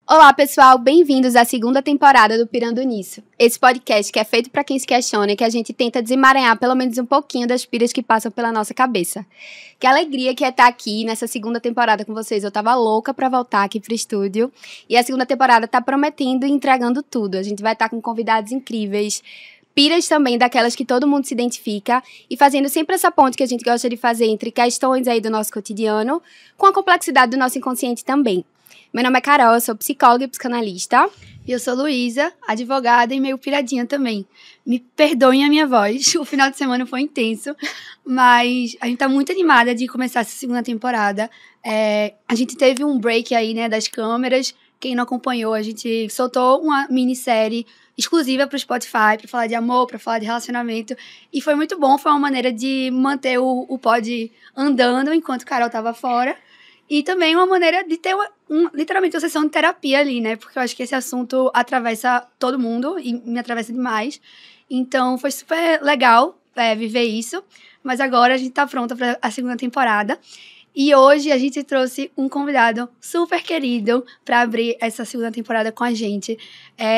Olá, pessoal, bem-vindos à segunda temporada do Pirando Nisso. Esse podcast que é feito para quem se questiona e que a gente tenta desemaranhar pelo menos um pouquinho das piras que passam pela nossa cabeça. Que alegria que é estar aqui nessa segunda temporada com vocês. Eu tava louca pra voltar aqui pro estúdio. E a segunda temporada tá prometendo e entregando tudo. A gente vai estar com convidados incríveis, piras também daquelas que todo mundo se identifica e fazendo sempre essa ponte que a gente gosta de fazer entre questões aí do nosso cotidiano com a complexidade do nosso inconsciente também. Meu nome é Carol, eu sou psicóloga e psicanalista. E eu sou Luísa, advogada e meio piradinha também. Me perdoem a minha voz, o final de semana foi intenso, mas a gente tá muito animada de começar essa segunda temporada. A gente teve um break aí, né, das câmeras. Quem não acompanhou, a gente soltou uma minissérie exclusiva pro Spotify, pra falar de amor, pra falar de relacionamento. E foi muito bom, foi uma maneira de manter o pod andando enquanto Carol tava fora. E também uma maneira de ter literalmente uma sessão de terapia ali, né? Porque eu acho que esse assunto atravessa todo mundo e me atravessa demais. Então foi super legal viver isso. Mas agora a gente tá pronta para a segunda temporada. E hoje a gente trouxe um convidado super querido para abrir essa segunda temporada com a gente.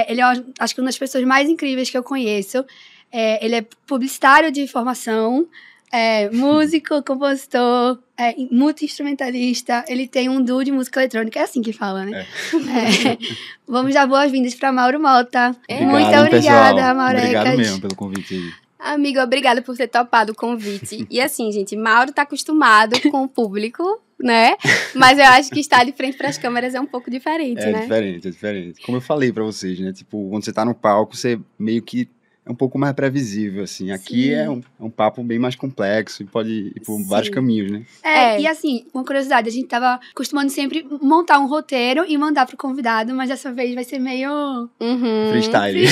Ele é, acho que uma das pessoas mais incríveis que eu conheço. Ele é publicitário de formação, músico, compositor, multi-instrumentalista. Ele tem um duo de música eletrônica, é assim que fala, né? Vamos dar boas-vindas para Mauro Mota. Muito obrigada, Maurecas. Obrigado mesmo pelo convite aí. Amigo, obrigada por ter topado o convite. E assim, gente, Mauro tá acostumado com o público, né? Mas eu acho que estar de frente para as câmeras é um pouco diferente, né? É diferente. Como eu falei pra vocês, né? Tipo, quando você tá no palco, você meio que é um pouco mais previsível, assim. Aqui é um papo bem mais complexo e pode ir por vários caminhos, né? E assim, uma curiosidade, a gente tava costumando sempre montar um roteiro e mandar pro convidado, mas dessa vez vai ser meio... Freestyle.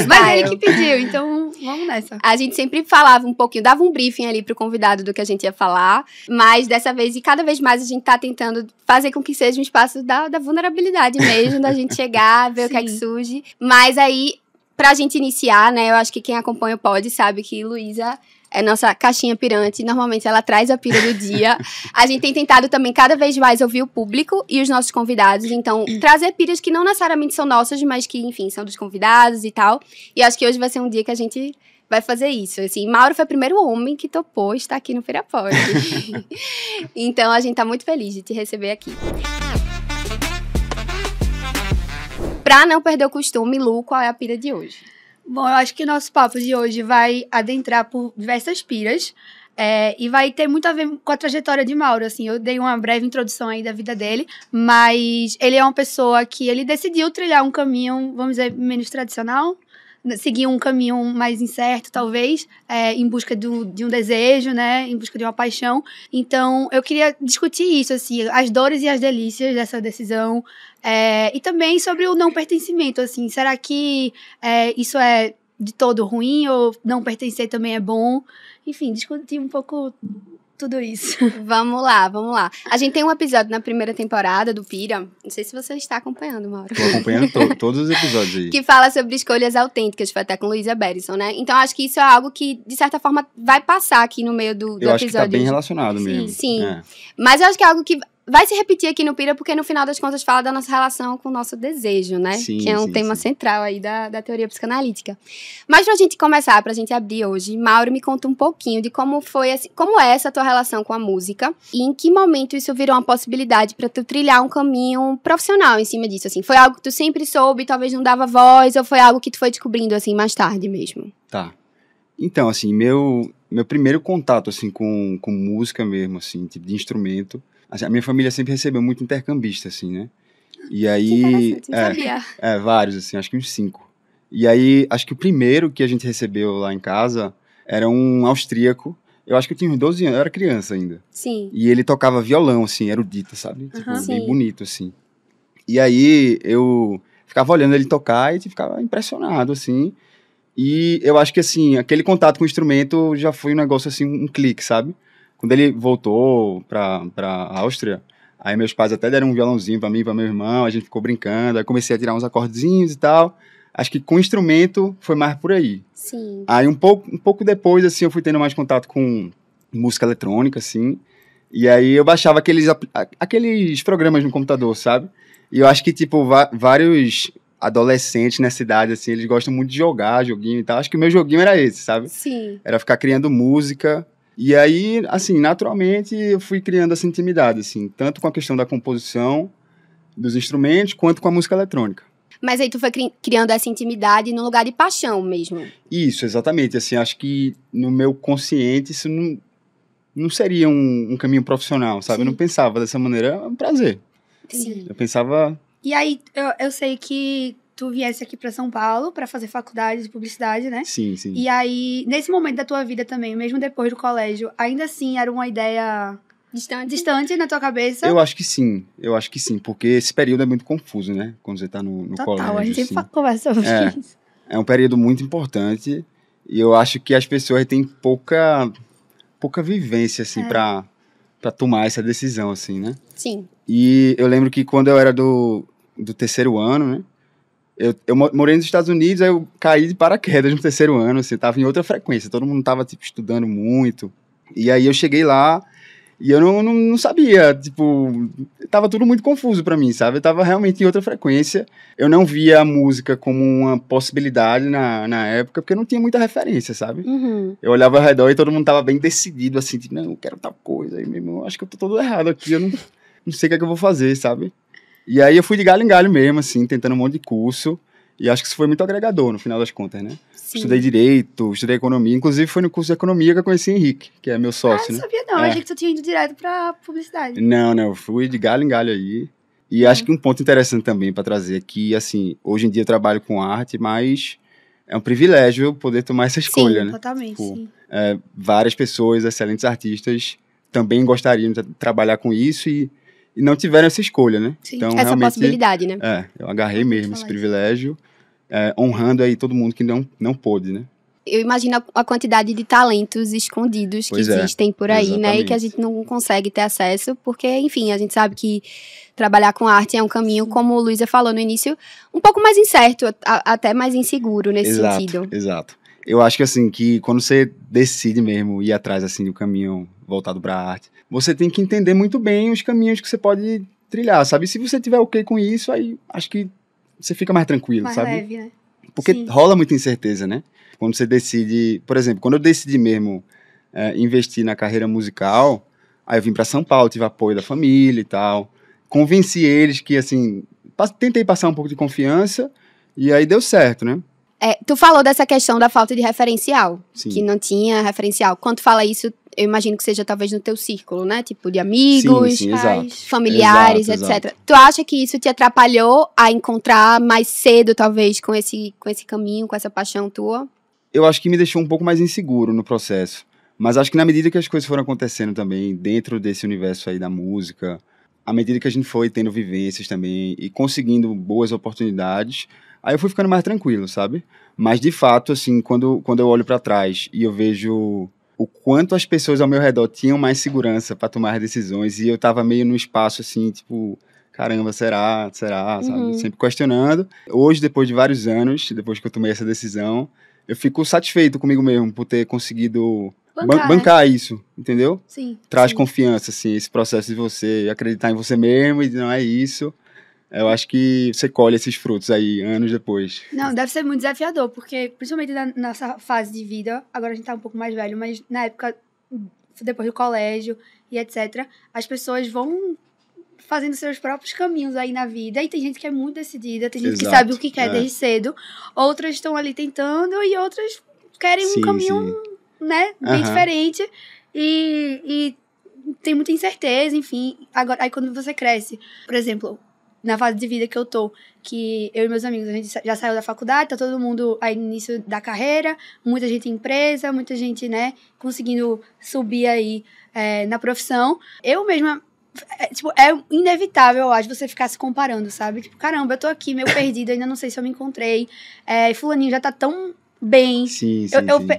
Mas ele que pediu, então vamos nessa. A gente sempre falava um pouquinho, dava um briefing ali pro convidado do que a gente ia falar, mas dessa vez, e cada vez mais a gente tá tentando fazer com que seja um espaço da vulnerabilidade mesmo, da gente chegar, ver o que é que surge. Mas aí, pra gente iniciar, né, eu acho que quem acompanha o pod sabe que Luísa é nossa caixinha pirante, normalmente ela traz a pira do dia. A gente tem tentado também cada vez mais ouvir o público e os nossos convidados, então trazer piras que não necessariamente são nossas, mas que, enfim, são dos convidados e tal. E acho que hoje vai ser um dia que a gente vai fazer isso, assim. Mauro foi o primeiro homem que topou estar aqui no Pirapod. Então a gente tá muito feliz de te receber aqui. Pra não perder o costume, Lu, qual é a pira de hoje? Bom, eu acho que o nosso papo de hoje vai adentrar por diversas piras e vai ter muito a ver com a trajetória de Mauro, assim. Eu dei uma breve introdução aí da vida dele, mas ele é uma pessoa que ele decidiu trilhar um caminho, vamos dizer, menos tradicional, seguir um caminho mais incerto, talvez, em busca de um desejo, né, em busca de uma paixão. Então, eu queria discutir isso, assim, as dores e as delícias dessa decisão, e também sobre o não pertencimento, assim, será que isso é de todo ruim ou não pertencer também é bom? Enfim, discutir um pouco tudo isso. Vamos lá. A gente tem um episódio na primeira temporada do Pira, não sei se você está acompanhando, Mauro. Tô acompanhando todos os episódios aí. Que fala sobre escolhas autênticas, foi até com Luísa Berison, né? Então, acho que isso é algo que, de certa forma, vai passar aqui no meio do episódio. Eu acho que tá bem relacionado mesmo. Sim. Mas eu acho que é algo que vai se repetir aqui no Pira, porque no final das contas fala da nossa relação com o nosso desejo, né? Que é um tema central aí da teoria psicanalítica. Mas pra gente começar, pra gente abrir hoje, Mauro, me conta um pouquinho de como foi, assim, como é essa tua relação com a música e em que momento isso virou uma possibilidade pra tu trilhar um caminho profissional em cima disso, assim. Foi algo que tu sempre soube, talvez não dava voz, ou foi algo que tu foi descobrindo, assim, mais tarde mesmo? Tá. Então, assim, meu primeiro contato, assim, com música mesmo, assim, tipo de instrumento. A minha família sempre recebeu muito intercambista, assim, né? E aí... Que interessante, sabia. Vários, assim, acho que uns 5. E aí, acho que o primeiro que a gente recebeu lá em casa era um austríaco. Eu acho que eu tinha uns 12 anos, eu era criança ainda. Sim. E ele tocava violão, assim, erudito, sabe? Tipo, bem Sim. bonito, assim. E aí, eu ficava olhando ele tocar e ficava impressionado, assim. E eu acho que, assim, aquele contato com o instrumento já foi um negócio, assim, um clique, sabe? Quando ele voltou pra Áustria, aí meus pais até deram um violãozinho pra mim e pra meu irmão, a gente ficou brincando, aí comecei a tirar uns acordezinhos e tal. Acho que com instrumento foi mais por aí. Sim. Aí um pouco depois, assim, eu fui tendo mais contato com música eletrônica, assim, e aí eu baixava aqueles programas no computador, sabe? E eu acho que, tipo, vários adolescentes nessa idade, assim, eles gostam muito de jogar joguinho e tal. Acho que o meu joguinho era esse, sabe? Sim. Era ficar criando música. E aí, assim, naturalmente, eu fui criando essa intimidade, assim, tanto com a questão da composição dos instrumentos, quanto com a música eletrônica. Mas aí tu foi criando essa intimidade num lugar de paixão mesmo. Isso, exatamente. Assim, acho que no meu consciente isso não seria um caminho profissional, sabe? Sim. Eu não pensava dessa maneira, é um prazer. Sim. Eu pensava... E aí, eu sei que tu viesse aqui pra São Paulo pra fazer faculdade de publicidade, né? Sim, sim. E aí, nesse momento da tua vida também, mesmo depois do colégio, ainda assim era uma ideia distante na tua cabeça? Eu acho que sim, porque esse período é muito confuso, né? Quando você tá no Total, colégio, a gente assim. sempre conversa sobre isso. É um período muito importante e eu acho que as pessoas têm pouca vivência, assim, pra tomar essa decisão, assim, né? Sim. E eu lembro que quando eu era do terceiro ano, né? Eu morei nos Estados Unidos, aí eu caí de paraquedas no terceiro ano, assim, tava em outra frequência, todo mundo tava, tipo, estudando muito. E aí eu cheguei lá e eu não sabia, tipo, tava tudo muito confuso pra mim, sabe? Eu tava realmente em outra frequência. Eu não via a música como uma possibilidade na época, porque eu não tinha muita referência, sabe? Uhum. Eu olhava ao redor e todo mundo tava bem decidido, assim, tipo, não, eu quero tal coisa. Aí mesmo, acho que eu tô todo errado aqui, eu não sei o que é que eu vou fazer, sabe? E aí eu fui de galho em galho mesmo, assim, tentando um monte de curso. E acho que isso foi muito agregador, no final das contas, né? Sim. Estudei Direito, estudei Economia. Inclusive, foi no curso de Economia que eu conheci Henrique, que é meu sócio, Não né? sabia não, achei que tu tinha ido direto pra publicidade. Não, eu fui de galho em galho aí. E acho que um ponto interessante também para trazer aqui, assim, hoje em dia eu trabalho com arte, mas é um privilégio poder tomar essa escolha, Sim, né? totalmente, Tipo, sim. Várias pessoas, excelentes artistas, também gostariam de trabalhar com isso e não tiveram essa escolha, né? Sim. Então, Essa realmente, possibilidade, né? eu agarrei Importante mesmo esse falar privilégio, honrando aí todo mundo que não pôde, né? Eu imagino a quantidade de talentos escondidos Pois que é, existem por aí, né? E que a exatamente. gente não consegue ter acesso, porque, enfim, a gente sabe que trabalhar com arte é um caminho, como o Luísa falou no início, um pouco mais incerto, até mais inseguro nesse sentido. Exato. Eu acho que, assim, que quando você decide mesmo ir atrás, assim, do caminho voltado para a arte, você tem que entender muito bem os caminhos que você pode trilhar, sabe? Se você tiver ok com isso, aí acho que você fica mais tranquilo, Mais sabe? leve, né? Porque Sim. rola muita incerteza, né? Quando você decide... Por exemplo, quando eu decidi mesmo investir na carreira musical, aí eu vim para São Paulo, tive apoio da família e tal. Convenci eles que, assim... Tentei passar um pouco de confiança e aí deu certo, né? Tu falou dessa questão da falta de referencial, Sim. que não tinha referencial. Quando tu fala isso, eu imagino que seja talvez no teu círculo, né? Tipo, de amigos, Sim, pais, exato. familiares, Exato, etc. exato. Tu acha que isso te atrapalhou a encontrar mais cedo, talvez, com esse caminho, com essa paixão tua? Eu acho que me deixou um pouco mais inseguro no processo. Mas acho que na medida que as coisas foram acontecendo também, dentro desse universo aí da música, à medida que a gente foi tendo vivências também e conseguindo boas oportunidades, aí eu fui ficando mais tranquilo, sabe? Mas, de fato, assim, quando eu olho pra trás e eu vejo o quanto as pessoas ao meu redor tinham mais segurança pra tomar decisões e eu tava meio num espaço, assim, tipo... Caramba, será, sabe? Sempre questionando. Hoje, depois de vários anos, depois que eu tomei essa decisão, eu fico satisfeito comigo mesmo por ter conseguido bancar isso, entendeu? Sim. Traz sim. confiança, assim, esse processo de você acreditar em você mesmo e não é isso. Eu acho que você colhe esses frutos aí, anos depois. Não, deve ser muito desafiador, porque principalmente na nossa fase de vida, agora a gente tá um pouco mais velho, mas na época, depois do colégio e etc., as pessoas vão fazendo seus próprios caminhos aí na vida, e tem gente que é muito decidida, tem gente que Exato, sabe o que quer desde cedo, outras estão ali tentando e outras querem um caminho, né, bem diferente e tem muita incerteza, enfim. Agora, aí quando você cresce, por exemplo, na fase de vida que eu tô, que eu e meus amigos, a gente já saiu da faculdade, tá todo mundo aí no início da carreira, muita gente em empresa, muita gente, né, conseguindo subir aí na profissão. Eu mesma, é inevitável, eu acho, você ficar se comparando, sabe? Tipo, caramba, eu tô aqui meio perdida, ainda não sei se eu me encontrei, fulaninho já tá tão bem. Sim.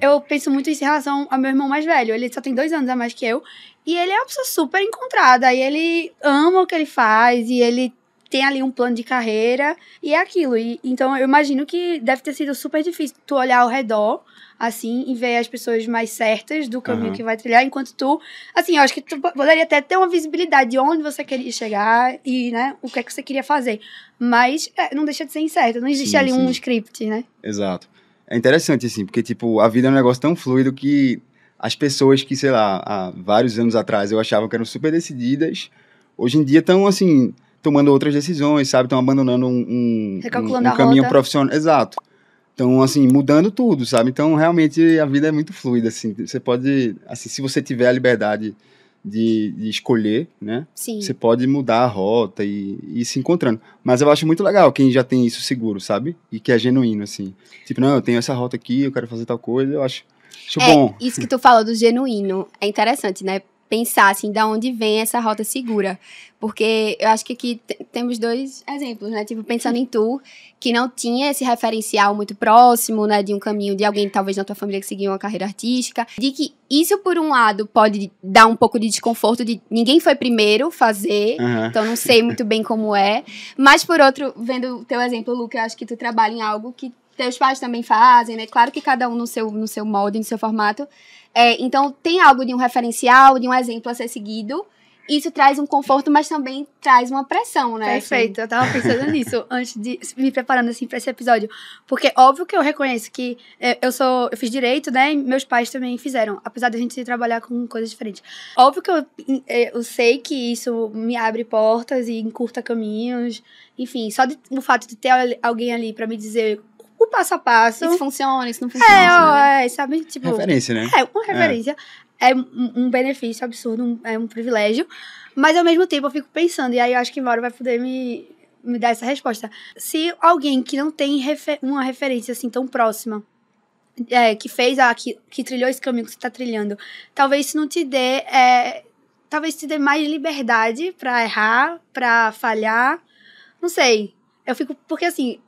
Eu penso muito isso em relação ao meu irmão mais velho. Ele só tem 2 anos a mais que eu. E ele é uma pessoa super encontrada. E ele ama o que ele faz. E ele tem ali um plano de carreira e é aquilo. Então, eu imagino que deve ter sido super difícil tu olhar ao redor, assim, e ver as pessoas mais certas do caminho que vai trilhar, enquanto tu, assim, eu acho que tu poderia até ter uma visibilidade de onde você queria chegar e, né, o que é que você queria fazer. Mas não deixa de ser incerto, não existe ali um script, né? Exato. É interessante, assim, porque, tipo, a vida é um negócio tão fluido que as pessoas que, sei lá, há vários anos atrás eu achava que eram super decididas, hoje em dia estão, assim, tomando outras decisões, sabe? Estão abandonando um caminho profissional. Exato. Então, assim, mudando tudo, sabe? Então, realmente, a vida é muito fluida, assim. Você pode, assim, se você tiver a liberdade de escolher, né? Sim. Você pode mudar a rota e ir se encontrando. Mas eu acho muito legal quem já tem isso seguro, sabe? E que é genuíno, assim. Tipo, não, eu tenho essa rota aqui, eu quero fazer tal coisa, eu acho bom. Isso que tu falou do genuíno é interessante, né? Pensar, assim, de onde vem essa rota segura. Porque eu acho que aqui temos 2 exemplos, né? Tipo, pensando em tu, que não tinha esse referencial muito próximo, né? De um caminho de alguém, talvez, na tua família que seguia uma carreira artística. De que isso, por um lado, pode dar um pouco de desconforto de ninguém foi primeiro fazer, então não sei muito bem como é. Mas, por outro, vendo o teu exemplo, Luca, eu acho que tu trabalha em algo que teus pais também fazem, né? Claro que cada um no seu molde, no seu formato. Então, tem algo de um referencial, de um exemplo a ser seguido. Isso traz um conforto, mas também traz uma pressão, né? Perfeito, assim. Eu tava pensando nisso antes de me preparando, assim, pra esse episódio. Porque, óbvio que eu reconheço que eu fiz direito, né? E meus pais também fizeram, apesar de a gente trabalhar com coisas diferentes. Óbvio que eu sei que isso me abre portas e encurta caminhos. Enfim, só o fato de ter alguém ali pra me dizer o passo a passo. Isso funciona, isso não funciona. Sabe? Tipo, referência, né? Uma referência. É um benefício absurdo, é um privilégio. Mas, ao mesmo tempo, eu fico pensando, e aí eu acho que Mauro vai poder me dar essa resposta. Se alguém que não tem uma referência assim tão próxima, que fez, que trilhou esse caminho que você tá trilhando, talvez isso não te dê, talvez te dê mais liberdade pra errar, pra falhar, não sei. Eu fico, porque assim,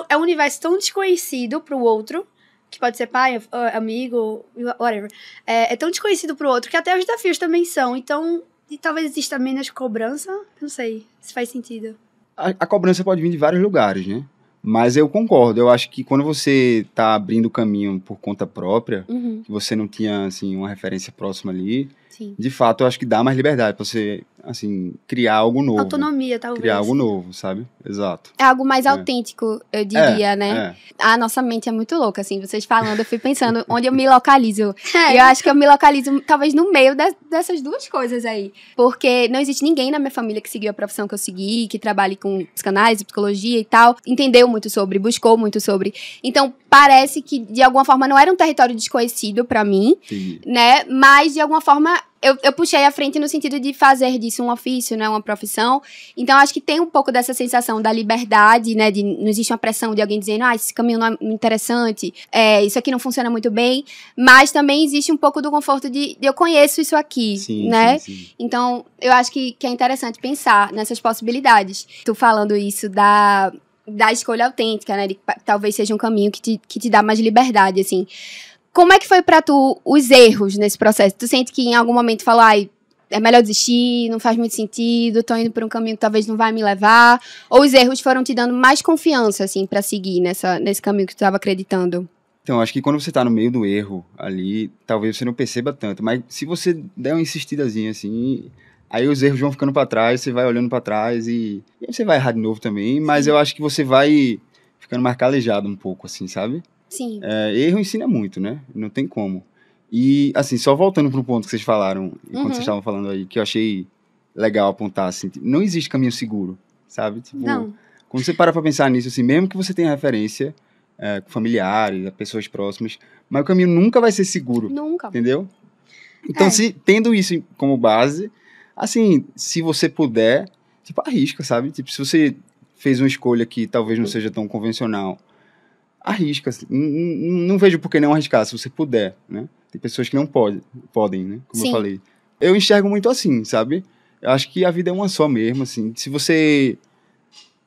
é um universo tão desconhecido pro outro, que pode ser pai, amigo, whatever, é tão desconhecido pro outro que até os desafios também são. Então, e talvez exista menos cobrança, não sei se faz sentido. A cobrança pode vir de vários lugares, né? Mas eu concordo, eu acho que quando você tá abrindo o caminho por conta própria, que você não tinha, assim, uma referência próxima ali, Sim. De fato, eu acho que dá mais liberdade pra você, assim, criar algo novo. Autonomia, talvez. Criar algo novo, sabe? Exato. É algo mais autêntico, eu diria, né? A nossa mente é muito louca, assim, vocês falando, eu fui pensando onde eu me localizo. E eu acho que eu me localizo, talvez, no meio dessas 2 coisas aí. Porque não existe ninguém na minha família que seguiu a profissão que eu segui, que trabalhe com psicanálise, psicologia e tal, entendeu muito sobre, buscou muito sobre. Então, parece que, de alguma forma, não era um território desconhecido pra mim, né? Mas, de alguma forma, eu puxei à frente no sentido de fazer disso um ofício, né? Uma profissão. Então, acho que tem um pouco dessa sensação da liberdade, né? De não existe uma pressão de alguém dizendo, esse caminho não é interessante, isso aqui não funciona muito bem. Mas também existe um pouco do conforto de eu conheço isso aqui, né? Sim. Então, eu acho que é interessante pensar nessas possibilidades. Tu falando isso da escolha autêntica, né? De que talvez seja um caminho que te dá mais liberdade, assim. Como é que foi pra tu os erros nesse processo? Tu sente que em algum momento falou, é melhor desistir, não faz muito sentido, tô indo por um caminho que talvez não vai me levar? Ou os erros foram te dando mais confiança, assim, pra seguir nesse caminho que tu tava acreditando? Então, acho que quando você tá no meio do erro ali, talvez você não perceba tanto, mas se você der uma insistidazinha, assim, aí os erros vão ficando pra trás, você vai olhando pra trás e aí você vai errar de novo também, mas eu acho que você vai ficando mais calejado um pouco, assim, sabe? Sim. Erro ensina muito, né? Não tem como. E, assim, só voltando pro ponto que vocês falaram, quando vocês estavam falando aí, que eu achei legal apontar, assim, não existe caminho seguro, sabe? Tipo, não. Quando você para pra pensar nisso, assim, mesmo que você tenha referência com familiares, pessoas próximas, mas o caminho nunca vai ser seguro. Nunca. Entendeu? Então, tendo isso como base, assim, se você puder, tipo, arrisca, sabe? Tipo, se você fez uma escolha que talvez não seja tão convencional, arrisca. Não vejo por que não arriscar, se você puder, né? Tem pessoas que não podem, né? Como eu falei. Eu enxergo muito assim, sabe? Eu acho que a vida é uma só mesmo, assim. Se você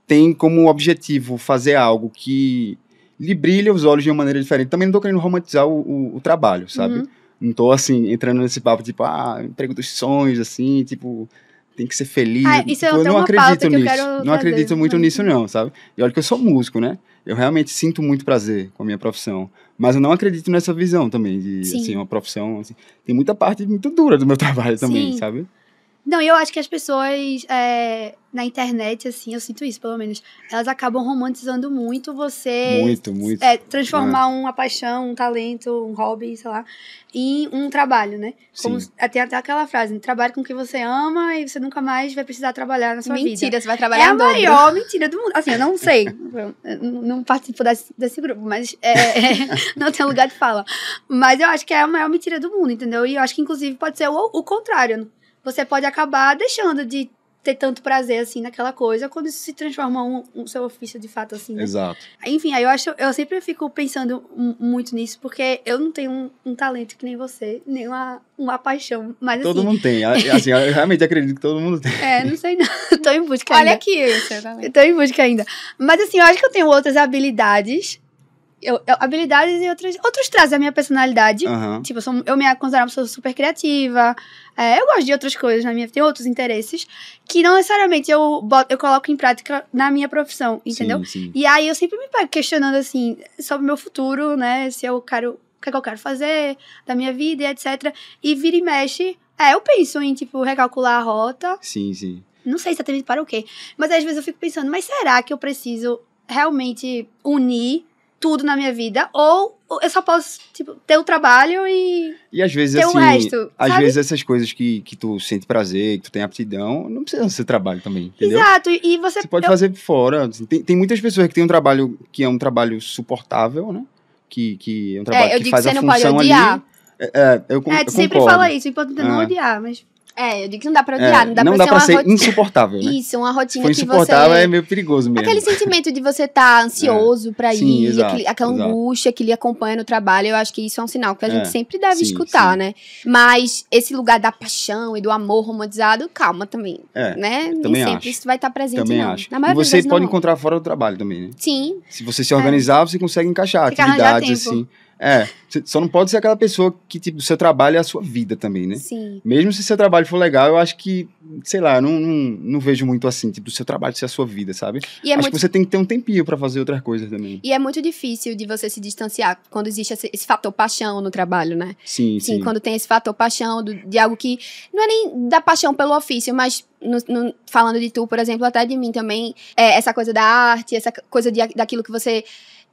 tem como objetivo fazer algo que lhe brilha os olhos de uma maneira diferente, também não tô querendo romantizar o trabalho, sabe? Não tô, assim, entrando nesse papo, tipo, emprego dos sonhos, assim, tipo, tem que ser feliz. Isso é eu até não uma pauta acredito que eu nisso. quero Não trazer. acredito muito nisso, não, sabe? E olha que eu sou músico, né? Eu realmente sinto muito prazer com a minha profissão. Mas eu não acredito nessa visão também, de, Sim. assim, uma profissão... Assim, tem muita parte muito dura do meu trabalho também, Sim. sabe? Não, e eu acho que as pessoas na internet, assim, eu sinto isso, pelo menos, elas acabam romantizando muito você Muito. transformar uma paixão, um talento, um hobby, sei lá, em um trabalho, né? Como Sim. tem até aquela frase, trabalhe com o que você ama e você nunca mais vai precisar trabalhar na sua vida. Mentira, você vai É trabalhar a em dobro. maior mentira do mundo. Assim, eu não sei, eu não participo desse grupo, mas não tem lugar de fala. Mas eu acho que é a maior mentira do mundo, entendeu? E eu acho que, inclusive, pode ser o contrário. Você pode acabar deixando de ter tanto prazer, assim, naquela coisa, quando isso se transforma um seu ofício, de fato, assim, né? Exato. Enfim, aí eu sempre fico pensando muito nisso, porque eu não tenho um talento que nem você, nem uma paixão, mas Todo assim... mundo tem. Assim, eu realmente acredito que todo mundo tem. não sei não, eu tô em busca Olha ainda. aqui, você também. Eu tô em busca ainda. Mas assim, eu acho que eu tenho outras habilidades, habilidades e outros traços da minha personalidade. Aham. Tipo, eu me considero uma pessoa super criativa. Eu gosto de outras coisas na minha vida, tenho outros interesses que não necessariamente eu coloco em prática na minha profissão, entendeu? Sim. E aí eu sempre me pego questionando, assim, sobre o meu futuro, né? Se eu quero, o que é que eu quero fazer da minha vida e etc. E vira e mexe, eu penso em, tipo, recalcular a rota. Sim. Não sei exatamente para o quê. Mas às vezes eu fico pensando, mas será que eu preciso realmente unir tudo na minha vida? Ou eu só posso, tipo, ter o trabalho e às vezes, ter assim, o resto, às sabe? vezes essas coisas que tu sente prazer, que tu tem aptidão, não precisam ser trabalho também, entendeu? Exato, e você... Você pode fazer fora. Assim, tem muitas pessoas que têm um trabalho que é um trabalho suportável, né? Que é um trabalho eu que digo faz que a você não pode função odiar. ali. Eu tu sempre concordo. fala isso, o importante é não odiar, mas... Eu digo que não dá pra odiar, não dá pra pra ser ser uma rotina. insuportável, né? Isso, uma Se rotina for que insuportável, você... é meio perigoso mesmo. Aquele sentimento de você estar ansioso pra Sim, ir, exato, aquela exato. angústia que lhe acompanha no trabalho, eu acho que isso é um sinal que a gente sempre deve sim, escutar, sim. né? Mas esse lugar da paixão e do amor romantizado, calma também, né? Nem também sempre acho. isso vai estar presente, Também não. acho. Na E maioria das você vezes, pode não. encontrar fora do trabalho também, né? Sim, Se você se organizar, você consegue encaixar Tem que arranjar atividades, tempo. assim. Você só não pode ser aquela pessoa que, tipo, o seu trabalho é a sua vida também, né? sim. Mesmo se seu trabalho for legal, eu acho que, sei lá, eu não vejo muito assim, tipo, o seu trabalho ser a sua vida, sabe? E é acho muito... que você tem que ter um tempinho pra fazer outras coisas também. E é muito difícil de você se distanciar quando existe esse fator paixão no trabalho, né? Sim. Quando tem esse fator paixão de algo que não é nem da paixão pelo ofício, mas falando de tu, por exemplo, até de mim também, essa coisa da arte, essa coisa daquilo que você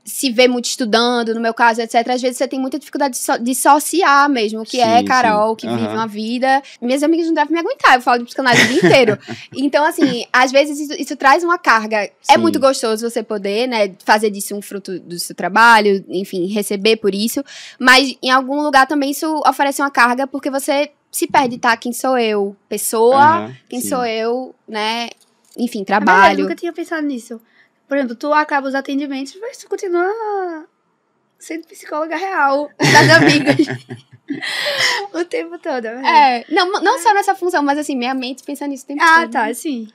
se vê muito estudando, no meu caso, etc. Às vezes você tem muita dificuldade de dissociar mesmo, que é Carol, que vive uma vida... Minhas amigas não devem me aguentar, eu falo de psicanálise o dia inteiro. Então, assim, às vezes isso traz uma carga. Sim. É muito gostoso você poder, né, fazer disso um fruto do seu trabalho, enfim, receber por isso, mas em algum lugar também isso oferece uma carga, porque você se perde, tá? Quem sou eu? Pessoa, quem sim. sou eu, né? Enfim, Eu trabalho. nunca tinha pensado nisso. Por exemplo, tu acaba os atendimentos, mas tu continua sendo psicóloga real das amigas o tempo todo. Não só nessa função, mas assim, minha mente pensa nisso o tempo todo. Tá, sim.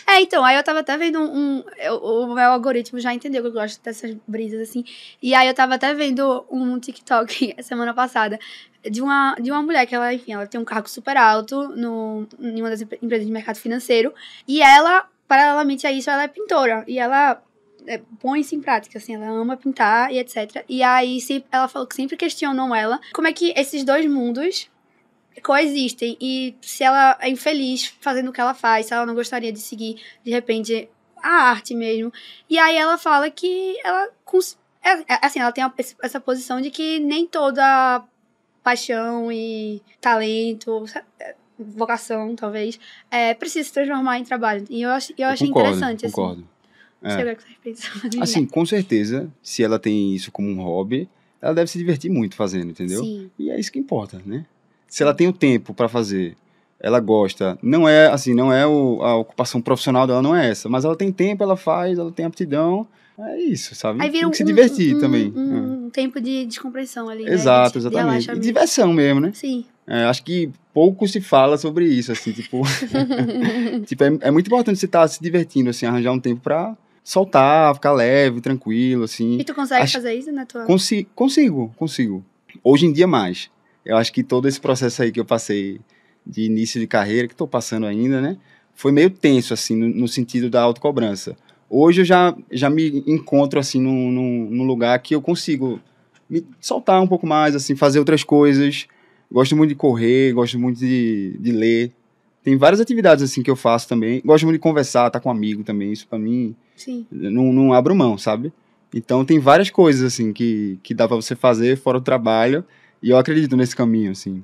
Então, aí eu tava até vendo o meu algoritmo já entendeu que eu gosto dessas brisas, assim. E aí eu tava até vendo um TikTok semana passada de uma mulher que ela, enfim, ela tem um cargo super alto em uma das empresas de mercado financeiro. E ela, paralelamente a isso, ela é pintora. E ela põe isso em prática, assim, ela ama pintar e etc. E aí ela falou que sempre questionam ela como é que esses dois mundos coexistem, e se ela é infeliz fazendo o que ela faz, se ela não gostaria de seguir, de repente, a arte mesmo. E aí ela fala que ela, assim, ela tem essa posição de que nem toda paixão e talento, vocação, talvez, precisa se transformar em trabalho. E eu achei interessante, Concordo. assim. Não sei o que você pensa. Assim, com certeza, se ela tem isso como um hobby, ela deve se divertir muito fazendo, entendeu? Sim. E é isso que importa, né? Se ela tem o tempo pra fazer, ela gosta, não é a ocupação profissional dela, não é essa, mas ela tem tempo, ela faz, ela tem aptidão, é isso, sabe? Aí vira tem que se divertir também. um tempo de descompressão ali, Exato, né? De exatamente. E relaxamento. diversão mesmo, né? Sim. Acho que pouco se fala sobre isso, assim, tipo... é muito importante você estar se divertindo, assim, arranjar um tempo pra soltar, ficar leve, tranquilo, assim. E tu consegue fazer isso na tua... Consigo. Hoje em dia, mais. Eu acho que todo esse processo aí que eu passei de início de carreira, que estou passando ainda, né? Foi meio tenso, assim, no sentido da autocobrança. Hoje eu já me encontro, assim, num lugar que eu consigo me soltar um pouco mais, assim, fazer outras coisas. Gosto muito de correr, gosto muito de ler. Tem várias atividades, assim, que eu faço também. Gosto muito de conversar, estar com um amigo também. Isso, pra mim, Sim. não abro mão, sabe? Então, tem várias coisas, assim, que dá pra você fazer fora o trabalho. E eu acredito nesse caminho, assim.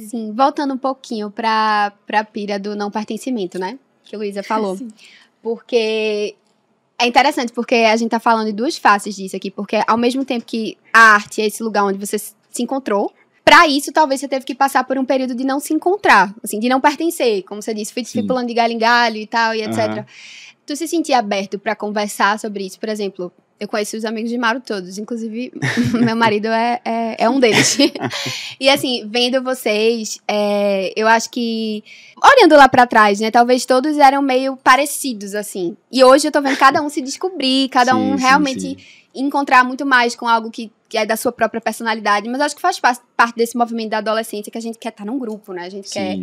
Sim, voltando um pouquinho pra pira do não pertencimento, né? Que a Luísa falou. Sim. Porque é interessante, porque a gente tá falando de duas faces disso aqui. Porque ao mesmo tempo que a arte é esse lugar onde você se encontrou, pra isso talvez você teve que passar por um período de não se encontrar, assim, de não pertencer. Como você disse, fui pulando de galho em galho e tal, e etc. Tu se sentia aberto pra conversar sobre isso? Por exemplo, eu conheço os amigos de Mauro todos, inclusive meu marido é um deles. E assim, vendo vocês, eu acho que, olhando lá pra trás, né, talvez todos eram meio parecidos, assim. E hoje eu tô vendo cada um se descobrir, cada um realmente encontrar muito mais com algo que é da sua própria personalidade. Mas eu acho que faz parte desse movimento da adolescência, que a gente quer estar num grupo, né? A gente quer...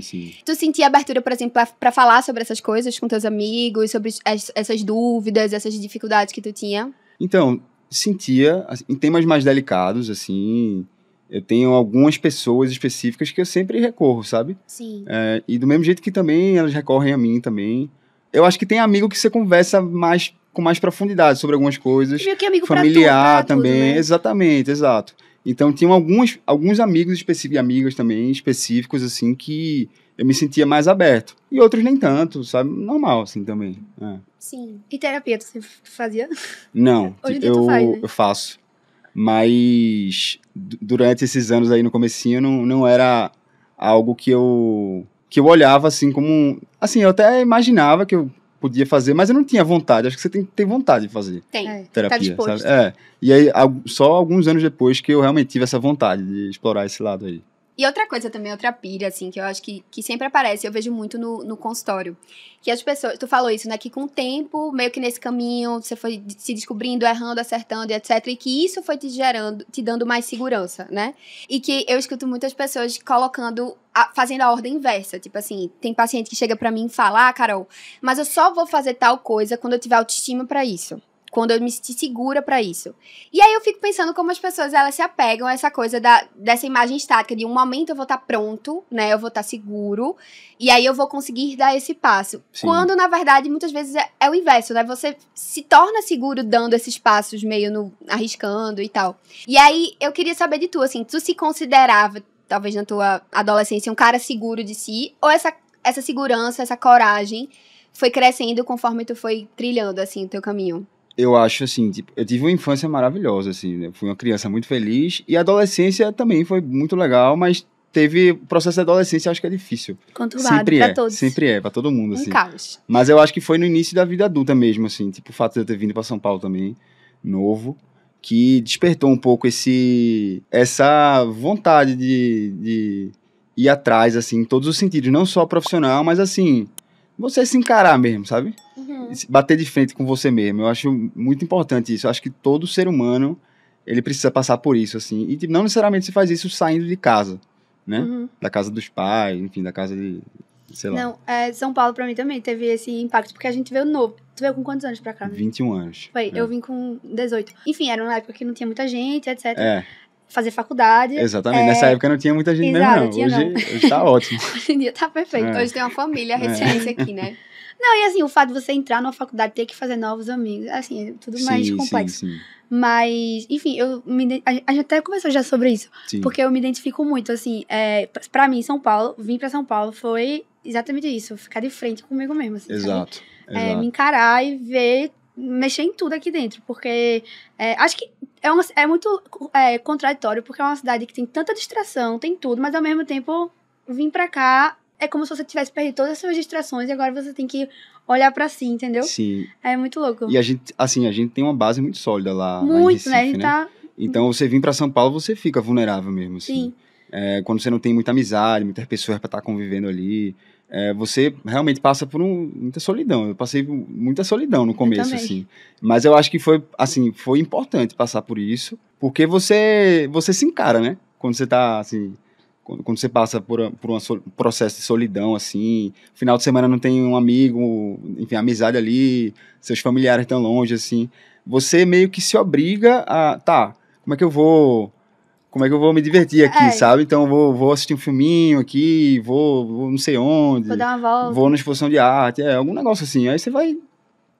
Tu sentia abertura, por exemplo, pra falar sobre essas coisas com teus amigos, sobre essas dúvidas, essas dificuldades que tu tinha? Então, sentia, assim, em temas mais delicados, assim, eu tenho algumas pessoas específicas que eu sempre recorro, sabe? Sim. E do mesmo jeito que também elas recorrem a mim também. Eu acho que tem amigo que você conversa com mais profundidade sobre algumas coisas. Meio que amigo familiar pra tudo, também, né? exatamente, exato. Então, tinham alguns amigos específicos, amigas também, específicos, assim, que eu me sentia mais aberto. E outros nem tanto, sabe? Normal, assim, também. Sim. E terapia, tu fazia? Não, Hoje em dia tu faz, né? eu faço. Mas durante esses anos aí no comecinho não era algo que eu olhava assim como... Assim, eu até imaginava que eu podia fazer, mas eu não tinha vontade. Acho que você tem que ter vontade de fazer Tem. terapia, tá disposto. sabe? E aí, só alguns anos depois que eu realmente tive essa vontade de explorar esse lado aí. E outra coisa também, outra pira, assim, que eu acho que sempre aparece, eu vejo muito no consultório, que as pessoas, tu falou isso, né, que com o tempo, meio que nesse caminho, você foi se descobrindo, errando, acertando, e etc, e que isso foi te dando mais segurança, né? E que eu escuto muitas pessoas fazendo a ordem inversa, tipo assim, tem paciente que chega pra mim e fala, Carol, mas eu só vou fazer tal coisa quando eu tiver autoestima pra isso. Quando eu me sentir segura pra isso. E aí eu fico pensando como as pessoas, elas se apegam a essa coisa dessa imagem estática, de um momento eu vou estar pronto, né, eu vou estar seguro, e aí eu vou conseguir dar esse passo. Sim. Quando, na verdade, muitas vezes é o inverso, né, você se torna seguro dando esses passos meio arriscando e tal. E aí eu queria saber de tu, assim, tu se considerava, talvez na tua adolescência, um cara seguro de si, ou essa segurança, essa coragem foi crescendo conforme tu foi trilhando, assim, o teu caminho? Eu acho, assim, tipo, eu tive uma infância maravilhosa, assim, né? Fui uma criança muito feliz, e a adolescência também foi muito legal, mas o processo da adolescência, eu acho que é difícil. Conturbado pra todos. Sempre pra todo mundo, assim. Caos. Mas eu acho que foi no início da vida adulta mesmo, assim, tipo, o fato de eu ter vindo pra São Paulo também, novo, que despertou um pouco essa vontade de ir atrás, assim, em todos os sentidos, não só profissional, mas, assim, você se encarar mesmo, sabe? Bater de frente com você mesmo. Eu acho muito importante isso. Eu acho que todo ser humano, ele precisa passar por isso, assim. E tipo, não necessariamente se faz isso saindo de casa, né? Da casa dos pais, enfim, da casa de, sei lá. Não, São Paulo pra mim também teve esse impacto, porque a gente veio novo. Tu veio com quantos anos pra cá? 21 anos. Foi, eu vim com 18. Enfim, era uma época que não tinha muita gente, etc. É, Fazer faculdade. exatamente. Nessa época não tinha muita gente Exato, mesmo, tinha não. não. Hoje tá ótimo. Hoje em dia tá perfeito. É. Hoje tem uma família residência aqui, né? Não, e assim, o fato de você entrar numa faculdade, ter que fazer novos amigos, assim, é tudo mais complexo. Sim. Mas, enfim, a gente até conversou já sobre isso. Sim. Porque eu me identifico muito, assim, pra mim, São Paulo, vir pra São Paulo foi exatamente isso, ficar de frente comigo mesmo, assim, Exato. sabe? Me encarar e ver, mexer em tudo aqui dentro, porque acho que é muito contraditório, porque é uma cidade que tem tanta distração, tem tudo, mas ao mesmo tempo, vir pra cá é como se você tivesse perdido todas as suas distrações e agora você tem que olhar pra si, entendeu? Sim. É muito louco. E a gente tem uma base muito sólida lá em Muito, Recife, né? A gente tá... Então, você vir pra São Paulo, você fica vulnerável mesmo, assim. Sim. Quando você não tem muita amizade, muitas pessoas pra estar convivendo ali, você realmente passa por muita solidão. Eu passei por muita solidão no começo, assim. Mas eu acho que foi importante passar por isso, porque você se encara, né? Quando você tá, assim... quando você passa por um processo de solidão, assim, final de semana não tem um amigo, enfim, amizade ali, seus familiares estão longe, assim, você meio que se obriga a, como é que eu vou me divertir aqui, sabe? Então, vou assistir um filminho aqui, vou não sei onde. Vou dar uma volta. Vou na exposição de arte, algum negócio assim. Aí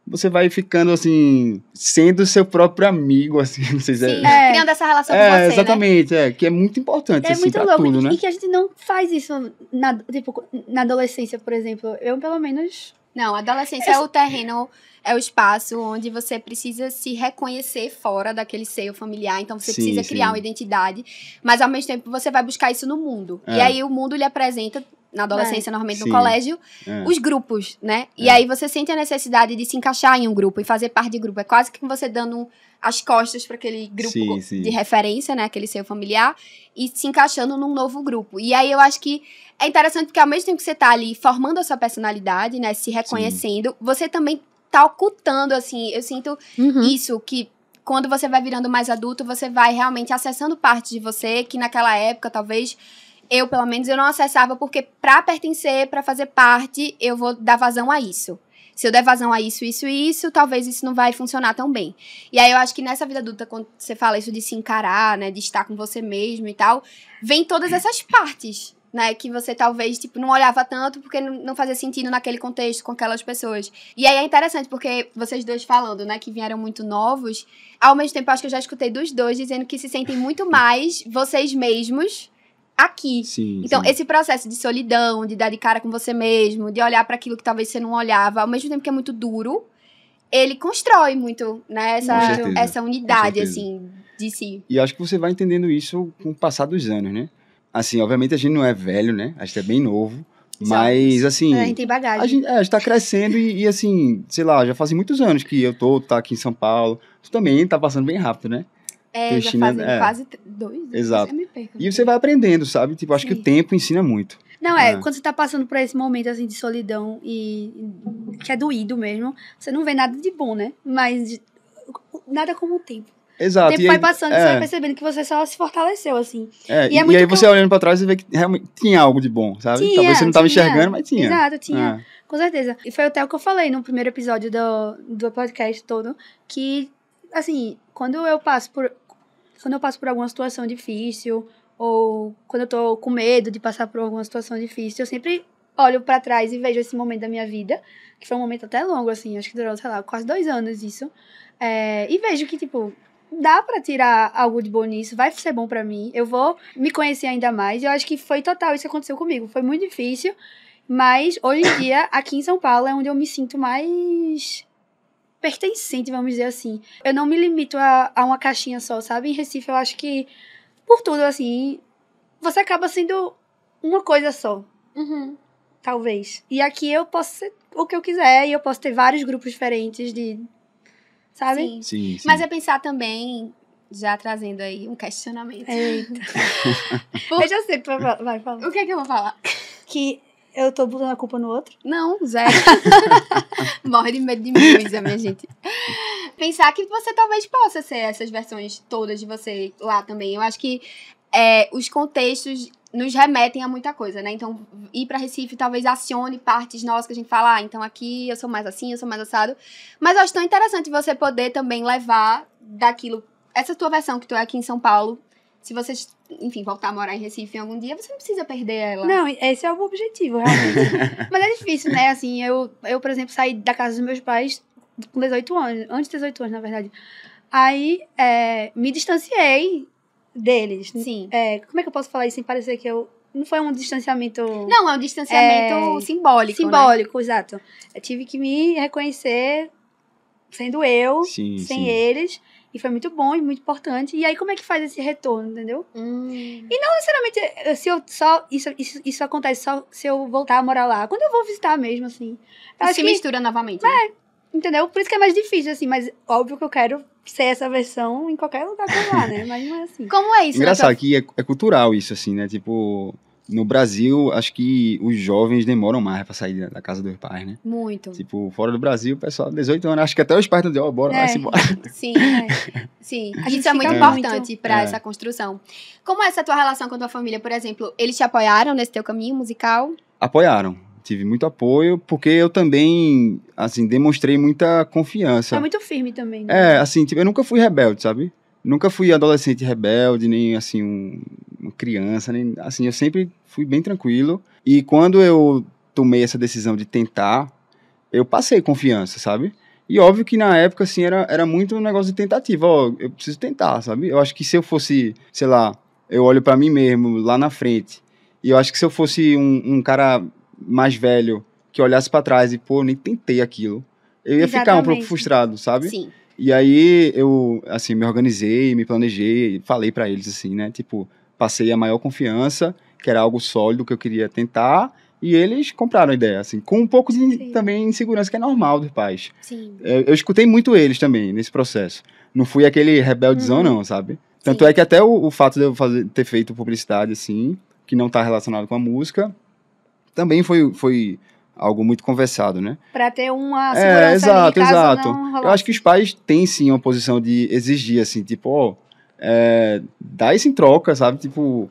você vai ficando, assim, sendo seu próprio amigo, assim, não sei se criando essa relação com você, exatamente, né? Que é muito importante, assim, muito pra louco, tudo, né? E que a gente não faz isso, na adolescência, por exemplo. Eu, pelo menos... Não, a adolescência é o terreno, é o espaço onde você precisa se reconhecer fora daquele seio familiar. Então, você precisa criar uma identidade. Mas, ao mesmo tempo, você vai buscar isso no mundo. E aí, o mundo lhe apresenta, na adolescência, normalmente no colégio, os grupos, né? E aí, você sente a necessidade de se encaixar em um grupo e fazer parte de grupo. É quase que você dando as costas para aquele grupo de referência, né? Aquele seio familiar. E se encaixando num novo grupo. E aí, eu acho que é interessante porque, ao mesmo tempo que você tá ali formando a sua personalidade, né? Se reconhecendo, você também tá ocultando, assim, eu sinto isso, que quando você vai virando mais adulto, você vai realmente acessando partes de você que naquela época, talvez, eu, pelo menos, eu não acessava, porque pra pertencer, pra fazer parte, eu vou dar vazão a isso. Se eu der vazão a isso, talvez isso não vai funcionar tão bem. E aí, eu acho que nessa vida adulta, quando você fala isso de se encarar, né, de estar com você mesmo e tal, vem todas essas partes, né, que você talvez, tipo, não olhava tanto porque não fazia sentido naquele contexto com aquelas pessoas. E aí é interessante porque vocês dois falando, né, que vieram muito novos, ao mesmo tempo eu acho que eu já escutei dos dois dizendo que se sentem muito mais vocês mesmos aqui. Então, esse processo de solidão, de dar de cara com você mesmo, de olhar para aquilo que talvez você não olhava, ao mesmo tempo que é muito duro, ele constrói muito, né, essa unidade, assim, de si. E acho que você vai entendendo isso com o passar dos anos, né? Assim, obviamente a gente não é velho, né? A gente é bem novo. Mas, assim... A gente tem bagagem. A gente tá crescendo e, assim, sei lá, já fazem muitos anos que eu tá aqui em São Paulo. Tu também tá passando bem rápido, né? Já fazem quase 2 anos. Exato. E você vai aprendendo, sabe? Tipo, acho que o tempo ensina muito. Não, quando você tá passando por esse momento, assim, de solidão e que é doído mesmo, você não vê nada de bom, né? Mas nada como o tempo. Exato. O tempo vai passando, você vai percebendo que você só se fortaleceu, assim. E aí você olhando pra trás, você vê que realmente tinha algo de bom, sabe? Talvez você não tava enxergando, mas tinha. Exato, tinha. Com certeza. E foi até o que eu falei no primeiro episódio do podcast todo, que, assim, quando eu passo por alguma situação difícil, ou quando eu tô com medo de passar por alguma situação difícil, eu sempre olho pra trás e vejo esse momento da minha vida, que foi um momento até longo, assim, acho que durou, sei lá, quase 2 anos isso. E vejo que, tipo, dá pra tirar algo de bom nisso, vai ser bom pra mim, eu vou me conhecer ainda mais, e eu acho que foi total isso que aconteceu comigo, foi muito difícil, mas hoje em dia, aqui em São Paulo, é onde eu me sinto mais pertencente, vamos dizer assim. Eu não me limito a uma caixinha só, sabe? Em Recife, eu acho que, por tudo, assim, você acaba sendo uma coisa só. Talvez. E aqui eu posso ser o que eu quiser, e eu posso ter vários grupos diferentes sabe? Sim. Mas é pensar também, já trazendo aí um questionamento. Eita. Eu já sei, vai falar. O que é que eu vou falar? Que eu tô botando a culpa no outro? Não, zero. Morre de medo de mim, Luísa, minha gente. Pensar que você talvez possa ser essas versões todas de você lá também. Eu acho que os contextos nos remetem a muita coisa, né? Então, ir pra Recife talvez acione partes nossas que a gente fala, então aqui eu sou mais assim, eu sou mais assado. Mas eu acho tão interessante você poder também levar daquilo, essa tua versão que tu é aqui em São Paulo, se você, enfim, voltar a morar em Recife em algum dia, você não precisa perder ela. Não, esse é o objetivo, realmente. Mas é difícil, né? Assim, eu, por exemplo, saí da casa dos meus pais com 18 anos, antes de 18 anos, na verdade. Aí, me distanciei deles. Sim. Como é que eu posso falar isso sem parecer que eu... Não foi um distanciamento... Não, é um distanciamento simbólico, simbólico, né? Exato. Eu tive que me reconhecer sendo eu, sem eles. E foi muito bom e muito importante. E aí, como é que faz esse retorno, entendeu? E não necessariamente se eu só... Isso acontece só se eu voltar a morar lá. Quando eu vou visitar mesmo, assim. Se mistura novamente. Né? Entendeu? Por isso que é mais difícil, assim. Mas óbvio que eu quero ser essa versão em qualquer lugar que eu vá, né? Mas não é assim. Como é isso? Engraçado que é cultural isso, assim, né? Tipo, no Brasil, acho que os jovens demoram mais pra sair da casa dos pais, né? Muito. Tipo, fora do Brasil, o pessoal, 18 anos, acho que até os pais estão dizendo, bora, vai-se embora. Sim, sim. A gente Isso é muito fica importante pra essa construção. Como é essa tua relação com a tua família, por exemplo? Eles te apoiaram nesse teu caminho musical? Apoiaram. Tive muito apoio, porque eu também, assim, demonstrei muita confiança. É muito firme também, né? Assim, tipo, eu nunca fui rebelde, sabe? Nunca fui adolescente rebelde, nem, assim, uma criança, nem, assim, eu sempre fui bem tranquilo. E quando eu tomei essa decisão de tentar, eu passei confiança, sabe? E óbvio que na época, assim, era muito um negócio de tentativa, ó, eu preciso tentar, sabe? Eu acho que se eu fosse, sei lá, eu olho pra mim mesmo, lá na frente, e eu acho que se eu fosse um cara mais velho, que olhasse pra trás e, pô, eu nem tentei aquilo, eu ia ficar um pouco Exatamente. frustrado, sabe? Sim. E aí eu, assim, me organizei, me planejei, falei pra eles, assim, né? Tipo, passei a maior confiança, que era algo sólido que eu queria tentar, e eles compraram a ideia, assim, com um pouco de Sim. também insegurança, que é normal dos pais. Sim. Eu escutei muito eles também nesse processo. Não fui aquele rebeldezão, não, sabe? Tanto Sim. é que até o fato de eu ter feito publicidade, assim, que não tá relacionado com a música, também foi algo muito conversado, né? Pra ter uma segurança Exato, ali, caso exato. não rolasse. Eu acho que os pais têm, sim, uma posição de exigir, assim, tipo, ó, dá isso em troca, sabe? Tipo,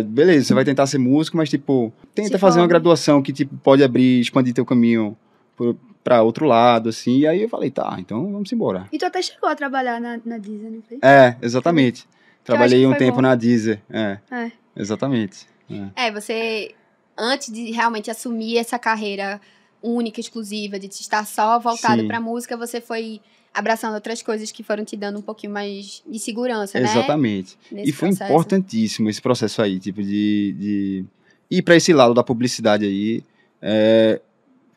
beleza, você vai tentar ser músico, mas, tipo, tenta Se fazer uma forme. graduação que, tipo, pode abrir, expandir teu caminho pra outro lado, assim. E aí eu falei, tá, então vamos embora. E tu até chegou a trabalhar na Disney, não foi? Exatamente. Que eu acho Trabalhei que um foi tempo bom. na Deezer. É. Exatamente. Você, antes de realmente assumir essa carreira única, exclusiva, de estar só voltado Sim. pra música, você foi abraçando outras coisas que foram te dando um pouquinho mais de segurança, né? Exatamente. Nesse E foi processo. importantíssimo esse processo aí, tipo, de ir para esse lado da publicidade aí.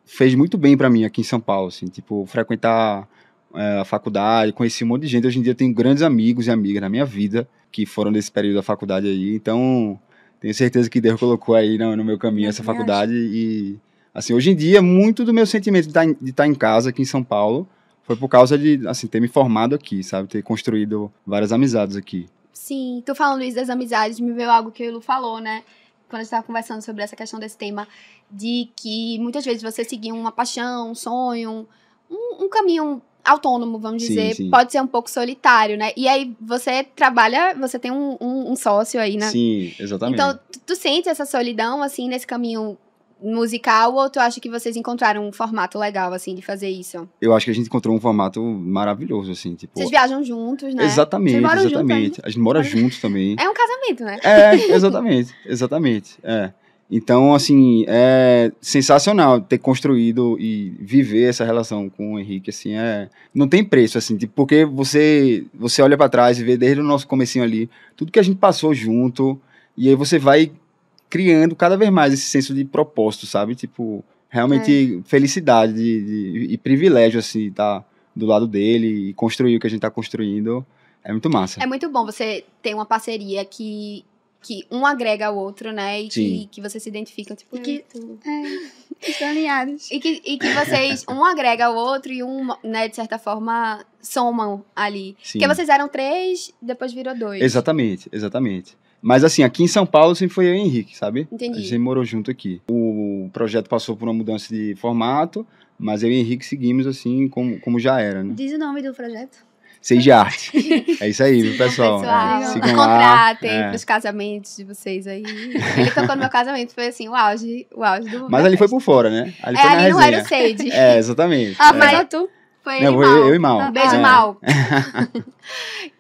Fez muito bem para mim aqui em São Paulo, assim, tipo, frequentar a faculdade, conheci um monte de gente. Hoje em dia eu tenho grandes amigos e amigas na minha vida que foram desse período da faculdade aí, então tenho certeza que Deus colocou aí no meu caminho Eu essa também faculdade e, assim, hoje em dia, muito do meu sentimento de estar em casa aqui em São Paulo foi por causa de, assim, ter me formado aqui, sabe, ter construído várias amizades aqui. Sim, tô falando isso das amizades, me veio algo que o Lu falou, né? Quando a gente tava conversando sobre essa questão desse tema, de que muitas vezes você seguir uma paixão, um sonho, um caminho autônomo, vamos Sim, dizer, sim. pode ser um pouco solitário, né? E aí você trabalha, você tem um sócio aí, né? Sim, exatamente. Então, tu sente essa solidão, assim, nesse caminho musical, ou tu acha que vocês encontraram um formato legal, assim, de fazer isso? Eu acho que a gente encontrou um formato maravilhoso, assim, tipo... Vocês viajam juntos, né? Exatamente, Vocês moram juntos exatamente. A gente mora juntos também. É um casamento, né? Exatamente. Então, assim, é sensacional ter construído e viver essa relação com o Henrique, assim, não tem preço, assim, tipo, porque você olha pra trás e vê desde o nosso comecinho ali, tudo que a gente passou junto, e aí você vai criando cada vez mais esse senso de propósito, sabe? Tipo, realmente felicidade e privilégio, assim, estar do lado dele e construir o que a gente tá construindo, é muito massa. É muito bom você ter uma parceria que um agrega ao outro, né? E Sim. que vocês se identificam, tipo, E que- tu. Estão alinhados. E que vocês, um agrega ao outro e né, de certa forma, somam ali. Sim. Porque vocês eram 3, depois virou 2. Exatamente. Mas assim, aqui em São Paulo sempre foi eu e o Henrique, sabe? Entendi. A gente morou junto aqui. O projeto passou por uma mudança de formato, mas eu e o Henrique seguimos assim como já era, né? Diz o nome do projeto. Seja Arte. É isso aí, viu, pessoal? Sigam lá. Contratem pros casamentos de vocês aí. Ele tocou no meu casamento, foi assim, o auge do. Mas da ali foi festa. por fora, né? Ali foi na Ali não resenha. era o Sage. Exatamente. Mas só tu. Foi Não, ele foi mal. eu e Mal. Um beijo, É. Mal.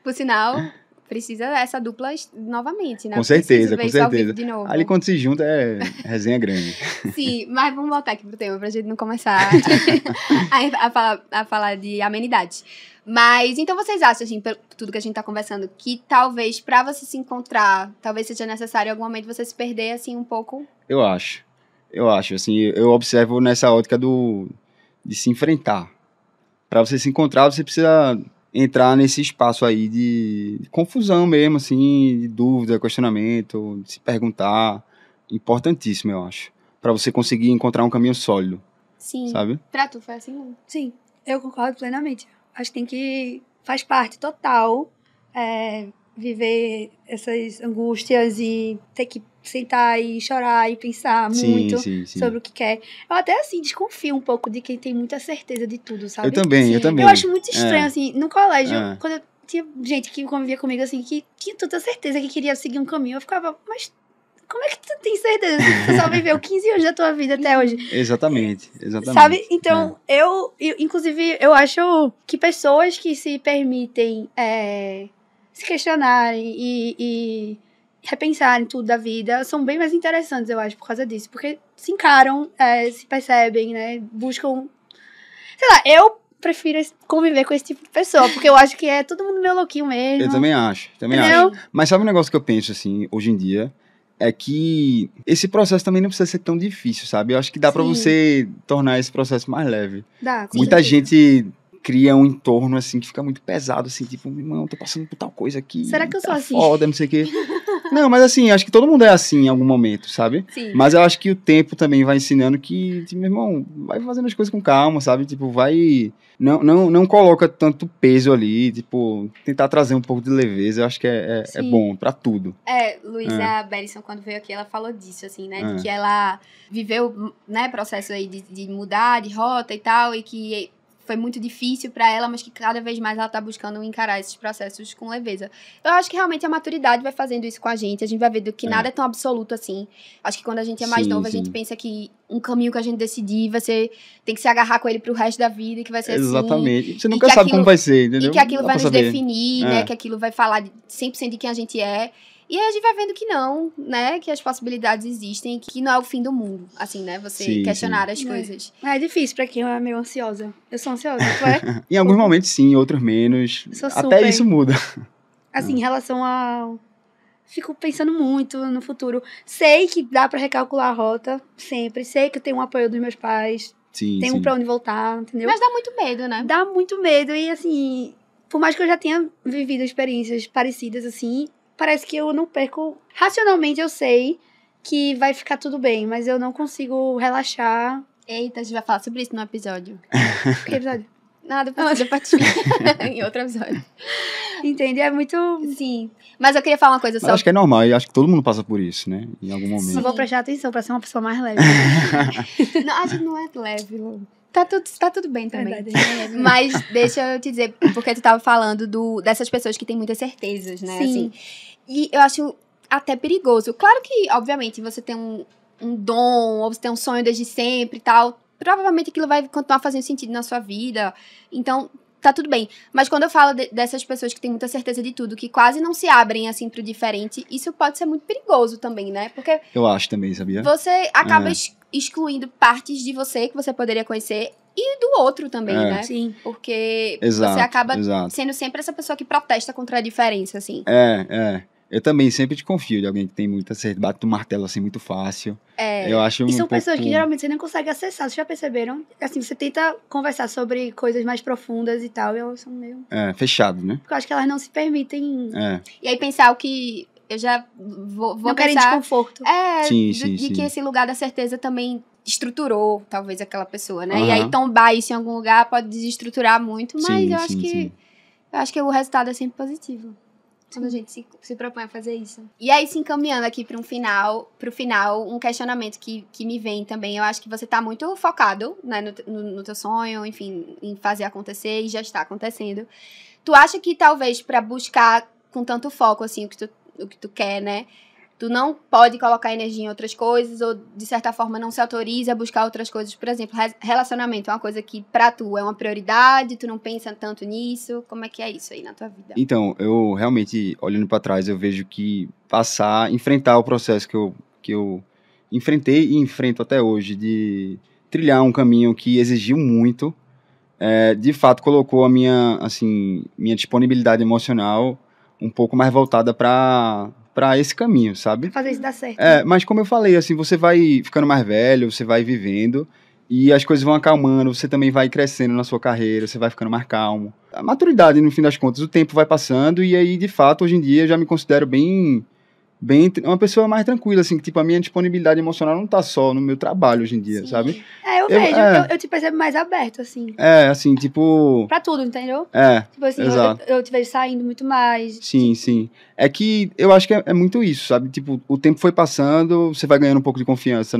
Por sinal, precisa essa dupla novamente, né? Com certeza, Preciso ver com isso ao vivo certeza. de novo. Ali quando se junta é resenha grande. Sim, mas vamos voltar aqui pro tema, pra gente não começar a falar de amenidades. Mas, então vocês acham, assim, por tudo que a gente tá conversando, que talvez pra você se encontrar, talvez seja necessário em algum momento você se perder, assim, um pouco? Eu acho, assim, eu observo nessa ótica de se enfrentar. Para você se encontrar, você precisa entrar nesse espaço aí de confusão mesmo, assim, de dúvida, questionamento, de se perguntar. Importantíssimo, eu acho. Para você conseguir encontrar um caminho sólido, Sim. sabe? Pra tu foi assim? Sim, eu concordo plenamente. Acho que tem que... Faz parte total viver essas angústias e ter que sentar e chorar e pensar muito sim. sobre o que quer. Eu até, assim, desconfio um pouco de quem tem muita certeza de tudo, sabe? Eu também. Eu acho muito estranho, assim, no colégio, É. quando eu tinha gente que convivia comigo, assim, que tinha toda certeza que queria seguir um caminho, eu ficava, mas como é que tu tem certeza? Tu só viveu 15 anos da tua vida até hoje. Exatamente. Sabe? Então, inclusive, eu acho que pessoas que se permitem se questionarem e repensarem tudo da vida são bem mais interessantes, eu acho, por causa disso. Porque se encaram, se percebem, né? Buscam... Sei lá, eu prefiro conviver com esse tipo de pessoa, porque eu acho que é todo mundo meio louquinho mesmo. Eu também acho. Entendeu? Mas sabe um negócio que eu penso, assim, hoje em dia? É que esse processo também não precisa ser tão difícil, sabe? Eu acho que dá pra Sim. você tornar esse processo mais leve. Dá, com Muita certeza. gente cria um entorno, assim, que fica muito pesado, assim, tipo, irmão, tô passando por tal coisa aqui. Será que eu sou tá assim? foda, não sei o quê. Não, mas assim, acho que todo mundo é assim em algum momento, sabe? Sim. Mas eu acho que o tempo também vai ensinando que, tipo, meu irmão, vai fazendo as coisas com calma, sabe? Tipo, vai... Não coloca tanto peso ali, tipo, tentar trazer um pouco de leveza, eu acho que é Sim. bom pra tudo. Luísa Berison, quando veio aqui, ela falou disso, assim, né? É. De que ela viveu, né, processo aí de mudar de rota e tal, e que foi muito difícil pra ela, mas que cada vez mais ela tá buscando encarar esses processos com leveza. Eu acho que realmente a maturidade vai fazendo isso com a gente vai ver que nada é tão absoluto assim. Acho que quando a gente é mais Sim, novo, a gente pensa que um caminho que a gente decidir, você tem que se agarrar com ele pro resto da vida, que vai ser assim. Exatamente. Você E nunca que sabe como vai ser, entendeu? E que aquilo Dá vai pra nos saber. definir, né? Que aquilo vai falar 100% de quem a gente é. E aí a gente vai vendo que não, né? Que as possibilidades existem, que não é o fim do mundo, assim, né? Você Sim, questionar as coisas. É difícil pra quem é meio ansiosa. Eu sou ansiosa, tu é? Em alguns momentos sim, em outros menos. Sou Até super. isso muda. Assim, em relação a... Fico pensando muito no futuro. Sei que dá pra recalcular a rota, sempre. Sei que eu tenho um apoio dos meus pais. Sim, Tenho sim. pra onde voltar, entendeu? Mas dá muito medo, né? Dá muito medo. E, assim, por mais que eu já tenha vivido experiências parecidas, assim, parece que eu não perco... Racionalmente, eu sei que vai ficar tudo bem, mas eu não consigo relaxar. Eita, a gente vai falar sobre isso no episódio. Que episódio? Nada, depois em outro episódio. Entende? É muito... Sim. Mas eu queria falar uma coisa Mas só. acho que é normal, e acho que todo mundo passa por isso, né? Em algum Não momento. vou prestar atenção pra ser uma pessoa mais leve. Não, a gente não é leve, Lu. Tá tudo bem também. Verdade. Mas deixa eu te dizer, porque tu tava falando dessas pessoas que têm muitas certezas, né? Sim. Assim, e eu acho até perigoso. Claro que, obviamente, você tem um dom, ou você tem um sonho desde sempre e tal. Provavelmente aquilo vai continuar fazendo sentido na sua vida. Então, tá tudo bem. Mas quando eu falo dessas pessoas que têm muita certeza de tudo, que quase não se abrem, assim, pro diferente, isso pode ser muito perigoso também, né? Porque Eu acho também, sabia? você acaba excluindo partes de você que você poderia conhecer e do outro também, né? Sim. Porque Exato, você acaba exato. sendo sempre essa pessoa que protesta contra a diferença, assim. Eu também sempre desconfio de alguém que tem muita certeza, bate o martelo assim muito fácil. É. Eu acho E são um pessoas pouco... que geralmente você não consegue acessar, vocês já perceberam? Assim, você tenta conversar sobre coisas mais profundas e tal, e elas são meio... fechado, né? Porque eu acho que elas não se permitem... E aí pensar o que... Eu já vou não querem pensar... desconforto. De que esse lugar da certeza também estruturou, talvez, aquela pessoa, né? Aham. E aí tombar isso em algum lugar pode desestruturar muito, mas Sim, eu acho sim, que... sim. Eu acho que o resultado é sempre positivo. Quando a gente se propõe a fazer isso. E aí, se encaminhando aqui pro final, um questionamento que me vem também. Eu acho que você tá muito focado, né, no teu sonho, enfim, em fazer acontecer, e já está acontecendo. Tu acha que talvez pra buscar com tanto foco, assim, o que tu quer, né? Tu não pode colocar energia em outras coisas, ou de certa forma não se autoriza a buscar outras coisas. Por exemplo, relacionamento é uma coisa que pra tu é uma prioridade, tu não pensa tanto nisso. Como é que é isso aí na tua vida? Então, eu realmente, olhando pra trás, eu vejo que enfrentar o processo que eu enfrentei e enfrento até hoje, de trilhar um caminho que exigiu muito, de fato colocou a minha disponibilidade emocional um pouco mais voltada pra esse caminho, sabe? Fazer isso dar certo. Mas como eu falei, assim, você vai ficando mais velho, você vai vivendo e as coisas vão acalmando, você também vai crescendo na sua carreira, você vai ficando mais calmo. A maturidade, no fim das contas, o tempo vai passando e aí, de fato, hoje em dia, eu já me considero bem uma pessoa mais tranquila, assim, que, tipo, a minha disponibilidade emocional não tá só no meu trabalho hoje em dia, Sim. sabe? Eu vejo, eu te percebo mais aberto, assim. Assim, tipo... Pra tudo, entendeu? Tipo assim, exato. eu te vejo saindo muito mais. Sim, sim. É que eu acho que é muito isso, sabe? Tipo, o tempo foi passando, você vai ganhando um pouco de confiança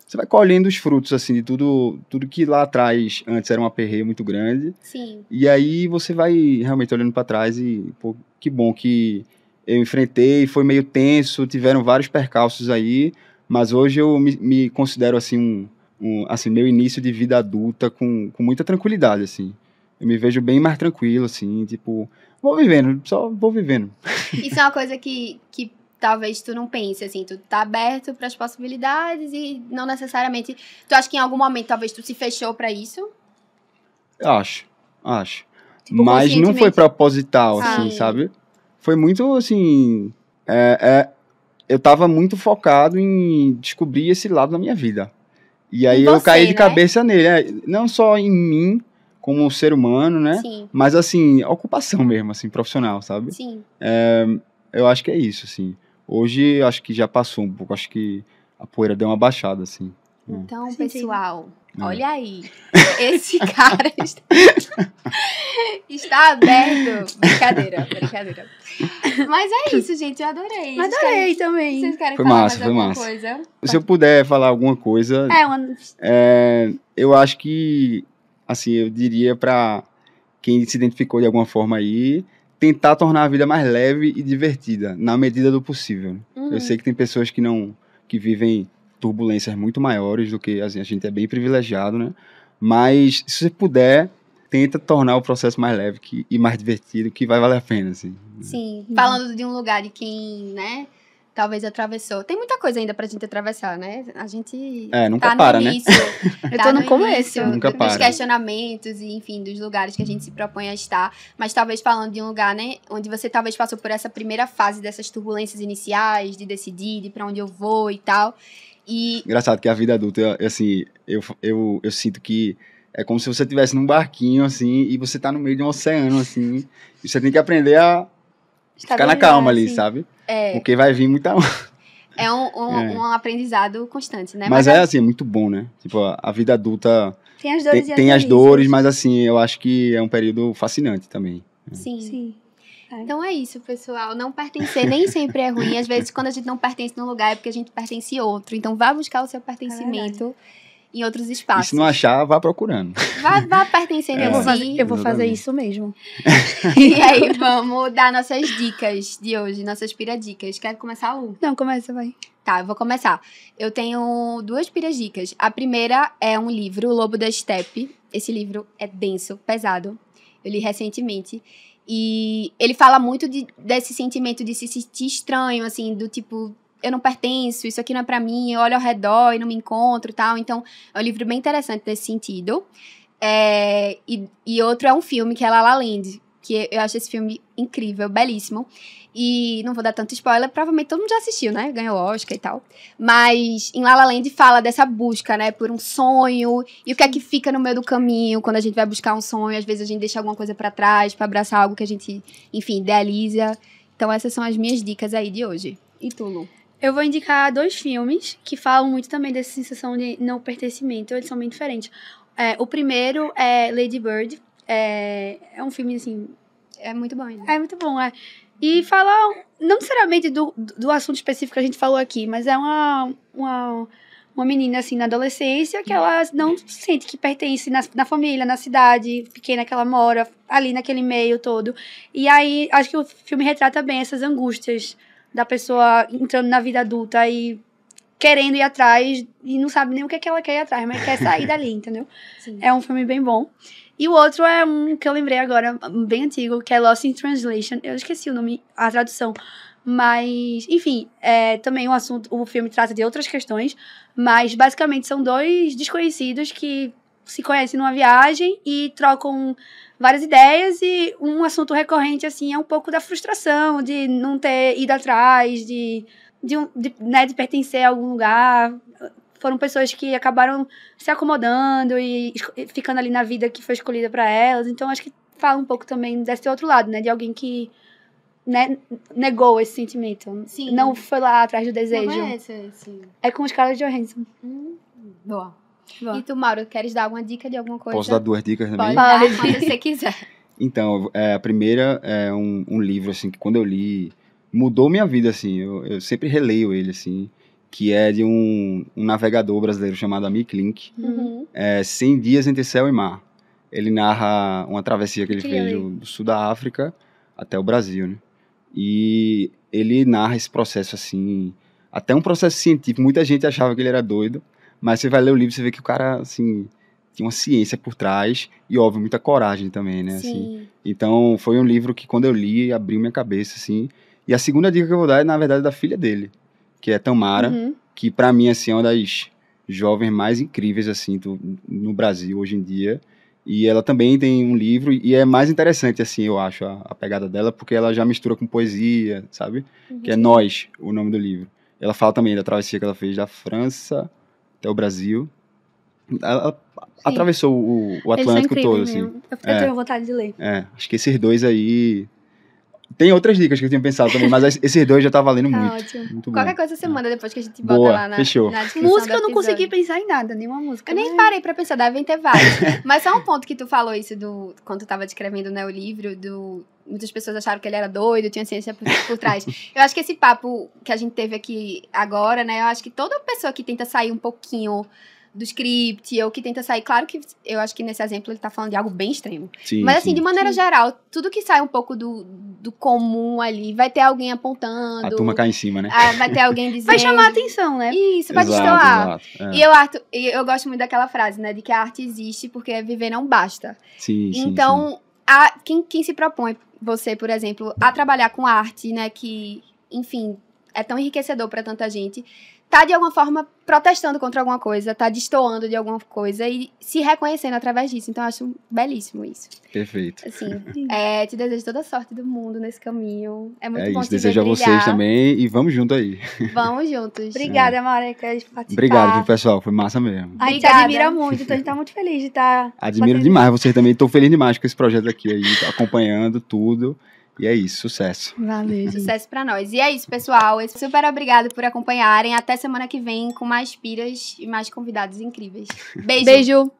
Você vai colhendo os frutos, assim, de tudo que lá atrás, antes era um aperreio muito grande. Sim. E aí você vai realmente olhando pra trás e, pô, que bom que eu enfrentei, foi meio tenso, tiveram vários percalços aí, mas hoje eu me considero, assim, assim, meu início de vida adulta com muita tranquilidade, assim. Eu me vejo bem mais tranquilo, assim, tipo, vou vivendo, só vou vivendo. Isso é uma coisa que talvez tu não pense, assim, tu tá aberto para as possibilidades e não necessariamente... Tu acha que em algum momento talvez tu se fechou para isso? Acho. Tipo, Mas não foi proposital, Sim. assim, sabe? Foi muito, assim... eu tava muito focado em descobrir esse lado da minha vida. E aí Em eu você, caí de né? cabeça nele. Não só em mim, como ser humano, né? Sim. Mas, assim, ocupação mesmo, assim, profissional, sabe? Sim. Eu acho que é isso, assim. Hoje, acho que já passou um pouco. Acho que a poeira deu uma baixada, assim. Então, Faz sentido. pessoal, olha aí. Esse cara está aberto. Brincadeira. Mas é isso, gente. Eu adorei. Mas adorei também. Vocês querem Foi falar massa, mais foi alguma massa. coisa? Se eu puder falar alguma coisa, eu acho que, assim, eu diria pra quem se identificou de alguma forma aí, tentar tornar a vida mais leve e divertida, na medida do possível. Eu sei que tem pessoas que vivem turbulências muito maiores do que, assim, a gente é bem privilegiado, né? Mas, se você puder, tenta tornar o processo mais leve e mais divertido, que vai valer a pena, assim. Sim, falando de um lugar de quem, né, talvez atravessou. Tem muita coisa ainda pra gente atravessar, né? A gente nunca tá para, no né? início. Eu tô no começo. Nunca dos para. questionamentos e, enfim, dos lugares que a gente se propõe a estar. Mas talvez falando de um lugar, né, onde você talvez passou por essa primeira fase dessas turbulências iniciais, de decidir, de pra onde eu vou e tal. E Engraçado que a vida adulta, assim, eu sinto que é como se você estivesse num barquinho, assim, e você tá no meio de um oceano, assim, e você tem que aprender a ficar na calma ali, assim. sabe? Porque vai vir muita... é um aprendizado constante, né? Mas assim, é muito bom, né? Tipo, a vida adulta Tem as dores e tem as delícias. dores, mas assim, eu acho que é um período fascinante também. Sim. Então é isso, pessoal. Não pertencer nem sempre é ruim. Às vezes, quando a gente não pertence num lugar, é porque a gente pertence a outro. Então, vá buscar o seu pertencimento em outros espaços. E se não achar, vá procurando. Vá pertencendo a si. Eu vou fazer isso mesmo. E aí, vamos dar nossas dicas de hoje, nossas piradicas. Quer começar, Lu? Não, começa, vai. Tá, eu vou começar. Eu tenho 2 piradicas. A primeira é um livro, O Lobo da Steppe. Esse livro é denso, pesado. Eu li recentemente. E ele fala muito desse sentimento de se sentir estranho, assim, do tipo, eu não pertenço, isso aqui não é pra mim, eu olho ao redor e não me encontro e tal. Então, é um livro bem interessante nesse sentido. E outro é um filme, que é La La Land, que eu acho esse filme incrível, belíssimo. E não vou dar tanto spoiler, provavelmente todo mundo já assistiu, né? Ganhou Oscar e tal. Mas em La La Land fala dessa busca, né? Por um sonho. E o que é que fica no meio do caminho quando a gente vai buscar um sonho. Às vezes a gente deixa alguma coisa pra trás pra abraçar algo que a gente, enfim, idealiza. Então essas são as minhas dicas aí de hoje. E tu, Lu? Eu vou indicar 2 filmes que falam muito também dessa sensação de não pertencimento. Eles são bem diferentes. O primeiro é Lady Bird. É um filme, assim... É muito bom, né? É muito bom, E fala, não necessariamente do assunto específico que a gente falou aqui, mas é uma menina, assim, na adolescência, que ela não sente que pertence na família, na cidade pequena que ela mora, ali naquele meio todo. E aí, acho que o filme retrata bem essas angústias da pessoa entrando na vida adulta e querendo ir atrás, e não sabe nem o que é que ela quer ir atrás, mas quer sair dali, entendeu? Sim. É um filme bem bom. E o outro é um que eu lembrei agora, bem antigo, que é Lost in Translation. Eu esqueci o nome, a tradução. Mas, enfim, também o filme trata de outras questões, mas basicamente são 2 desconhecidos que se conhecem numa viagem e trocam várias ideias, e um assunto recorrente, assim, é um pouco da frustração de não ter ido atrás, de pertencer a algum lugar. Foram pessoas que acabaram se acomodando e ficando ali na vida que foi escolhida para elas. Então, acho que fala um pouco também desse outro lado, né? De alguém que né, negou esse sentimento. Sim. Não foi lá atrás do desejo. Não é esse. É com Scarlett Johansson. Boa. Boa. E tu, Mauro, queres dar alguma dica de alguma coisa? Posso dar 2 dicas também? Pode dar Pode. quando você quiser. Então, a primeira é um livro, assim, que quando eu li, mudou minha vida, assim. Eu sempre releio ele, assim, que é de um navegador brasileiro chamado Amik Link, 100 Dias Entre Céu e Mar. Ele narra uma travessia que ele Queria fez ler. do sul da África até o Brasil, né? E ele narra esse processo, assim, até um processo científico. Muita gente achava que ele era doido, mas você vai ler o livro e você vê que o cara, assim, tinha uma ciência por trás e, óbvio, muita coragem também, né? Assim. Sim. Então, foi um livro que, quando eu li, abriu minha cabeça, assim. E a segunda dica que eu vou dar é, na verdade, da filha dele, que é Tamara, que, pra mim, assim, é uma das jovens mais incríveis, assim, no Brasil, hoje em dia. E ela também tem um livro, e é mais interessante, assim, eu acho, a pegada dela, porque ela já mistura com poesia, sabe? Que é Nós, o nome do livro. Ela fala também da travessia que ela fez da França até o Brasil. Ela atravessou o Eles são Atlântico todo, incríveis assim. mesmo. Eu tenho vontade de ler. Acho que esses dois aí... Tem outras dicas que eu tinha pensado também, mas esses dois já tá valendo Tá muito. ótimo. Muito bom. Qualquer coisa você manda depois que a gente bota Boa, lá na, fechou. na descrição Música do eu não consegui episódio. pensar em nada, nenhuma música. Eu nem parei pra pensar, devem ter vários. Mas só um ponto que tu falou isso quando tu tava descrevendo, né, o livro, muitas pessoas acharam que ele era doido, tinha ciência por trás. Eu acho que esse papo que a gente teve aqui agora, né, eu acho que toda pessoa que tenta sair um pouquinho do script, ou que tenta sair, claro que eu acho que nesse exemplo ele tá falando de algo bem extremo. Sim, Mas assim, sim. de maneira geral, tudo que sai um pouco do comum ali, vai ter alguém apontando. A turma cai em cima, né? Vai ter alguém dizendo. Vai chamar a atenção, né? Isso, vai Exato, destoar. exato. E eu gosto muito daquela frase, né? De que a arte existe porque viver não basta. Sim, sim, Então, quem se propõe, você, por exemplo, a trabalhar com arte, né? Que, enfim, é tão enriquecedor pra tanta gente, tá de alguma forma protestando contra alguma coisa, tá destoando de alguma coisa e se reconhecendo através disso. Então, eu acho belíssimo isso. sim. Perfeito. Assim, te desejo toda a sorte do mundo nesse caminho. É muito bom isso, te ver desejo a brilhar. vocês também e vamos junto aí. Vamos juntos. Obrigada, Maria, por participar. Obrigado, viu, pessoal? Foi massa mesmo. A gente Obrigada. admira muito, então a gente tá muito feliz de estar... Admiro demais vocês também. Tô feliz demais com esse projeto aqui aí, acompanhando tudo. E é isso, sucesso. Valeu, gente. Sucesso pra nós. E é isso, pessoal. Super obrigado por acompanharem. Até semana que vem com mais piras e mais convidados incríveis. Beijo. Beijo.